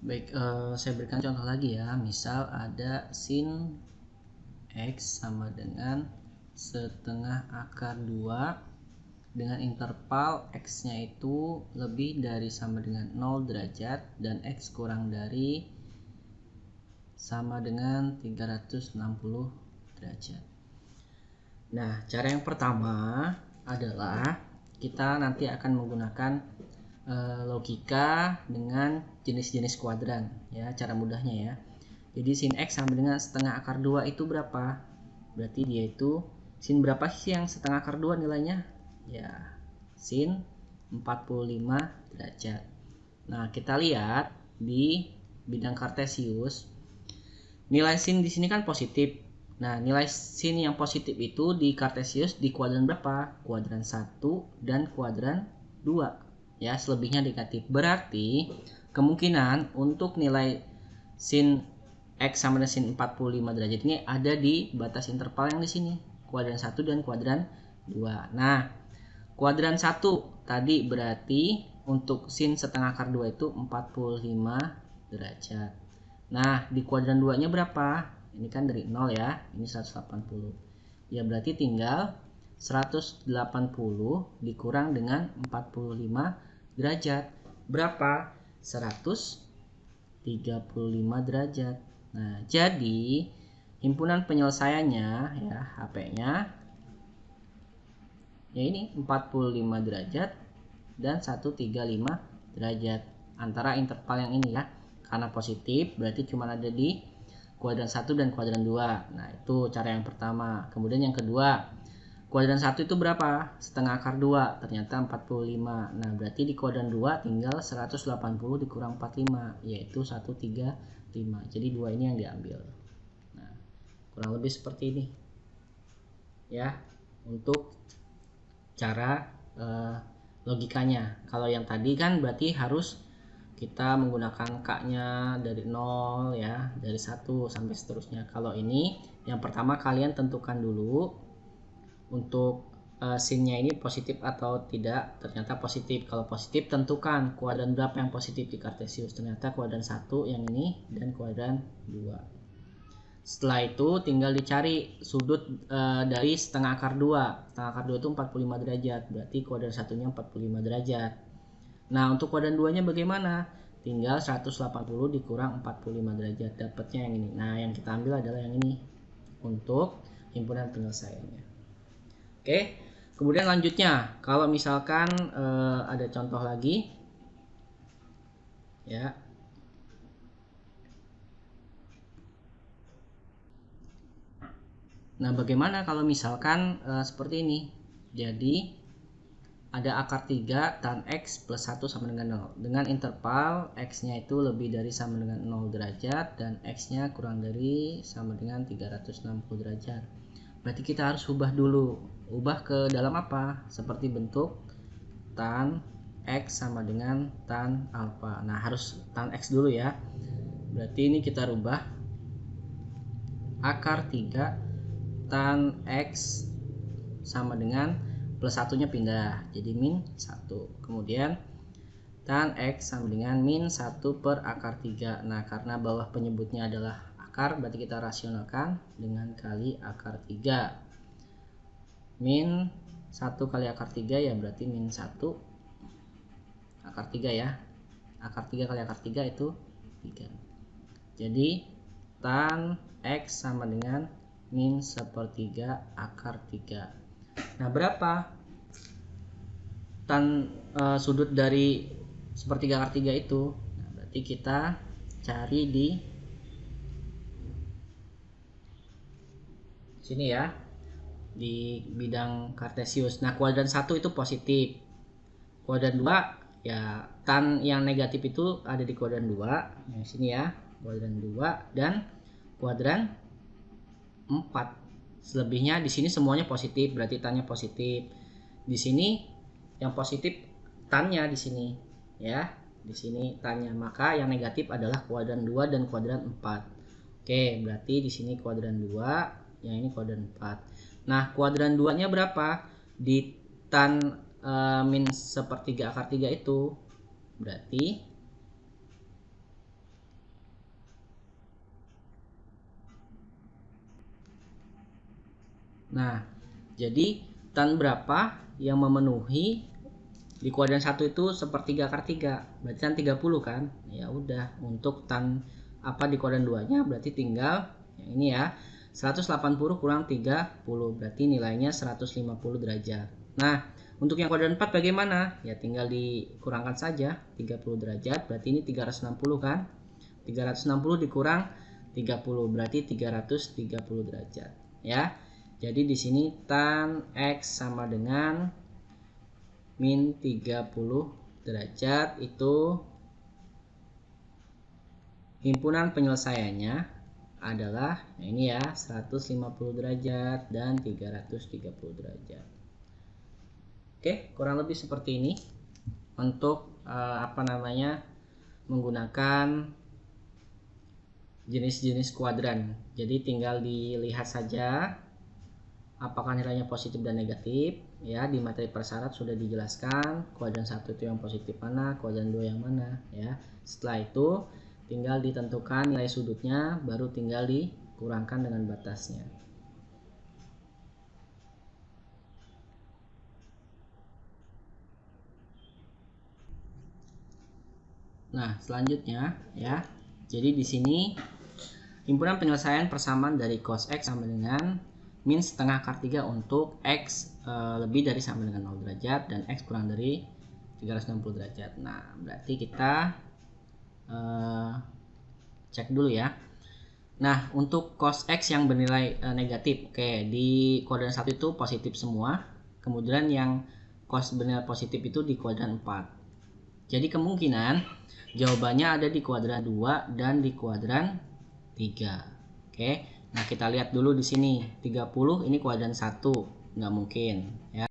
Baik, saya berikan contoh lagi ya. Misal ada sin X sama dengan setengah akar 2 dengan interval X-nya itu lebih dari sama dengan 0 derajat dan X kurang dari sama dengan 360 derajat. Nah, cara yang pertama adalah kita nanti akan menggunakan logika dengan jenis-jenis kuadran ya, cara mudahnya ya. Jadi sin X sama dengan setengah akar 2 itu berapa? Berarti dia itu sin berapa sih yang setengah akar 2 nilainya? Ya, sin 45 derajat. Nah, kita lihat di bidang kartesius nilai sin di sini kan positif. Nah, nilai sin yang positif itu di kartesius di kuadran berapa? Kuadran 1 dan kuadran 2. Ya, selebihnya negatif. Berarti kemungkinan untuk nilai sin X sama dengan sin 45 derajat ini ada di batas interval yang di sini, kuadran 1 dan kuadran 2. Nah, kuadran 1 tadi berarti untuk sin setengah akar 2 itu 45 derajat. Nah, di kuadran 2 nya berapa? Ini kan dari 0 ya, ini 180. Ya berarti tinggal 180 dikurang dengan 45 derajat. Berapa? 135 derajat. Nah, jadi himpunan penyelesaiannya ya, HP-nya ya ini 45 derajat dan 135 derajat antara interval yang ini ya. Karena positif berarti cuma ada di kuadran 1 dan kuadran 2. Nah, itu cara yang pertama. Kemudian yang kedua, kuadran 1 itu berapa? Setengah akar 2, ternyata 45. Nah, berarti di kuadran 2 tinggal 180 dikurang 45, yaitu 135. Jadi 2 ini yang diambil. Nah, kurang lebih seperti ini. Ya, untuk cara logikanya. Kalau yang tadi kan berarti harus kita menggunakan K-nya dari 0 ya, dari 1 sampai seterusnya. Kalau ini yang pertama kalian tentukan dulu untuk sin-nya ini positif atau tidak. Ternyata positif. Kalau positif tentukan kuadran berapa yang positif di kartesius. Ternyata kuadran 1 yang ini dan kuadran 2. Setelah itu tinggal dicari sudut dari setengah akar 2. Setengah akar 2 itu 45 derajat. Berarti kuadran 1-nya 45 derajat. Nah, untuk kuadran 2-nya bagaimana? Tinggal 180 dikurang 45 derajat. Dapatnya yang ini. Nah, yang kita ambil adalah yang ini untuk himpunan penyelesaiannya. Oke. Kemudian lanjutnya, kalau misalkan ada contoh lagi ya. Nah, bagaimana kalau misalkan seperti ini? Jadi ada akar 3 tan X plus 1 sama dengan 0 dengan interval X-nya itu lebih dari sama dengan 0 derajat dan X-nya kurang dari sama dengan 360 derajat. Berarti kita harus ubah dulu. Ubah ke dalam apa? Seperti bentuk tan X sama dengan tan alfa. Nah, harus tan X dulu ya. Berarti ini kita rubah akar 3 tan X sama dengan plus 1-nya pindah jadi min 1. Kemudian tan X sama dengan min 1 per akar 3. Nah, karena bawah penyebutnya adalah akar, berarti kita rasionalkan dengan kali akar 3. Min 1 kali akar 3 ya berarti min 1 akar 3 ya. Akar 3 kali akar 3 itu 3. Jadi tan X sama dengan min 1/3 akar 3. Nah, berapa tan sudut dari sepertiga akar 3 itu? Nah, berarti kita cari di sini ya, di bidang kartesius. Nah, kuadran 1 itu positif. Kuadran 2 ya, tan yang negatif itu ada di kuadran 2. Yang sini ya, kuadran 2 dan kuadran 4. Selebihnya di sini semuanya positif, berarti tannya positif. Di sini yang positif tannya di sini ya. Di sini tannya, maka yang negatif adalah kuadran 2 dan kuadran 4. Oke, berarti di sini kuadran 2, yang ini kuadran 4. Nah, kuadran 2-nya berapa? Di tan min 1/3 akar 3 itu. Berarti Nah, jadi tan berapa yang memenuhi di kuadran 1 itu sepertiga akar 3, berarti tan 30 kan. Ya udah, untuk tan apa di kuadran 2 nya berarti tinggal yang ini ya, 180 kurang 30, berarti nilainya 150 derajat. Nah, untuk yang kuadran 4 bagaimana? Ya tinggal dikurangkan saja, 30 derajat berarti ini 360 kan. 360 dikurang 30 berarti 330 derajat ya. Jadi di sini tan X sama dengan min 30 derajat, itu himpunan penyelesaiannya adalah ini ya, 150 derajat dan 330 derajat. Oke, kurang lebih seperti ini untuk menggunakan jenis-jenis kuadran. Jadi tinggal dilihat saja apakah nilainya positif dan negatif ya. Di materi persyarat sudah dijelaskan kuadran 1 itu yang positif mana, kuadran 2 yang mana ya. Setelah itu tinggal ditentukan nilai sudutnya, baru tinggal dikurangkan dengan batasnya. Nah, selanjutnya ya. Jadi di sini himpunan penyelesaian persamaan dari cos X sama dengan min setengah akar 3 untuk X lebih dari sama dengan 0 derajat dan X kurang dari 360 derajat. Nah, berarti kita cek dulu ya. Nah, untuk cos X yang bernilai negatif, oke, di kuadran 1 itu positif semua. Kemudian yang cos bernilai positif itu di kuadran 4. Jadi kemungkinan jawabannya ada di kuadran 2 dan di kuadran 3. Oke. Nah, kita lihat dulu di sini 30 ini kuadran 1, nggak mungkin ya.